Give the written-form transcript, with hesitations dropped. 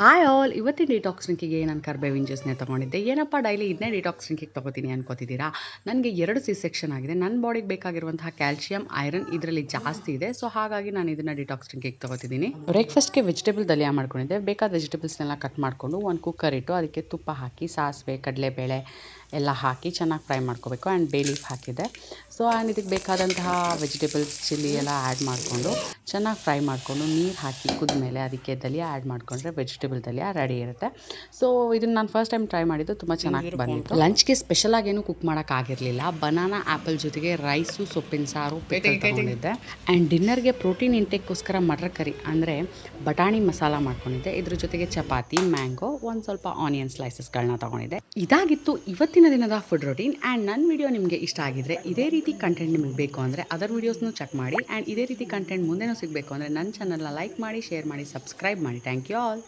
Hi all ಇವತ್ತಿನ detox ಡ್ರಿಂಕಿಗೆ ನಾನು ಕರ್ಬೇವಿನ ಜ್ಯೂಸ್ನೇ ತೊಗೊಂಡಿದ್ದೆ. ಏನಪ್ಪ ಡೈಲಿ ಇದನ್ನೇ ಡಿಟಾಕ್ಸ್ ಡ್ರಿಂಕಿಗೆ ತೊಗೋತೀನಿ ಅನ್ಕೋತಿದ್ದೀರಾ? ನನಗೆ 2 ಸಿ ಸೆಕ್ಷನ್ ಆಗಿದೆ. ನನ್ನ ಬಾಡಿಗೆ ಬೇಕಾಗಿರುವಂತಹ ಕ್ಯಾಲ್ಶಿಯಂ, ಐರನ್ ಇದರಲ್ಲಿ ಜಾಸ್ತಿ ಇದೆ. ಸೊ ಹಾಗಾಗಿ ನಾನು ಇದನ್ನು ಡಿಟಾಕ್ಸ್ ಡ್ರಿಂಕಿಗೆ ತೊಗೋತಿದ್ದೀನಿ. ಬ್ರೇಕ್ಫಾಸ್ಟ್ಗೆ ವೆಜಿಟೇಬಲ್ ದಲಿಯಾ ಮಾಡ್ಕೊಂಡಿದ್ದೆ. ಬೇಕಾದ ವೆಜಿಟೇಬಲ್ಸ್ನೆಲ್ಲ ಕಟ್ ಮಾಡಿಕೊಂಡು ಒಂದು ಕುಕ್ಕರ್ ಇಟ್ಟು ಅದಕ್ಕೆ ತುಪ್ಪ ಹಾಕಿ ಸಾಸಿವೆ, ಕಡಲೆಬೇಳೆ ಎಲ್ಲ ಹಾಕಿ ಚೆನ್ನಾಗಿ ಫ್ರೈ ಮಾಡ್ಕೋಬೇಕು. ಆ್ಯಂಡ್ ಬೇ ಲೀಫ್ ಹಾಕಿದ್ದೆ. ಸೊ ಆ್ಯಂಡ್ ಇದಕ್ಕೆ ಬೇಕಾದಂತಹ ವೆಜಿಟೇಬಲ್ಸ್ ಚಿಲ್ಲಿ ಎಲ್ಲ ಆ್ಯಡ್ ಮಾಡಿಕೊಂಡು ಚೆನ್ನಾಗಿ ಫ್ರೈ ಮಾಡಿಕೊಂಡು ನೀರು ಹಾಕಿ ಕುದ್ಮೇಲೆ ಅದಕ್ಕೆ ದಲಿಯಾ ಆ್ಯಡ್ ಮಾಡಿಕೊಂಡ್ರೆ ವೆಜಿಟೇಬಲ್ ದಲಿಯಾ ರೆಡಿ ಇರುತ್ತೆ. ಸೊ ಇದನ್ನು ನಾನು ಫಸ್ಟ್ ಟೈಮ್ ಟ್ರೈ ಮಾಡಿದ್ದು ತುಂಬ ಚೆನ್ನಾಗಿ ಬಂದಿತ್ತು. ಲಂಚ್ಗೆ ಸ್ಪೆಷಲಾಗಿ ಏನು ಕುಕ್ ಮಾಡೋಕ್ಕಾಗಿರಲಿಲ್ಲ. ಬನಾನಾ ಆ್ಯಪಲ್ ಜೊತೆಗೆ ರೈಸು, ಸೊಪ್ಪಿನ ಸಾರು, ಪಿಕಲ್ ತಗೊಂಡಿದ್ದೆ. ಆ್ಯಂಡ್ ಡಿನ್ನರ್ಗೆ ಪ್ರೋಟೀನ್ ಇಂಟೇಕ್ಗೋಸ್ಕರ ಮಟರ್ ಕರಿ ಅಂದರೆ ಬಟಾಣಿ ಮಸಾಲ ಮಾಡ್ಕೊಂಡಿದ್ದೆ. ಇದ್ರ ಜೊತೆಗೆ ಚಪಾತಿ, ಮ್ಯಾಂಗೋ, ಒಂದು ಸ್ವಲ್ಪ ಆನಿಯನ್ ಸ್ಲೈಸಸ್ಗಳನ್ನ ತೊಗೊಂಡಿದ್ದೆ. ಇದಾಗಿತ್ತು ಇವತ್ತಿನ ದಿನದ ಫುಡ್ ರೊಟೀನ್. ಆ್ಯಂಡ್ ನನ್ನ ವಿಡಿಯೋ ನಿಮಗೆ ಇಷ್ಟ ಆಗಿದ್ರೆ ಇದೇ ರೀತಿ ಕಂಟೆಂಟ್ ನಿಮಗೆ ಬೇಕು ಅಂದರೆ ಅದರ್ ವೀಡಿಯೋಸ್ನು ಚೆಕ್ ಮಾಡಿ. ಆ್ಯಂಡ್ ಇದೇ ರೀತಿ ಕಂಟೆಂಟ್ ಮುಂದೆನೂ ಸಿಗಬೇಕು ಅಂದರೆ ನನ್ನ ಚಾನಲ್ನ ಲೈಕ್ ಮಾಡಿ, ಶೇರ್ ಮಾಡಿ, ಸಬ್ಸ್ಕ್ರೈಬ್ ಮಾಡಿ. Thank you all.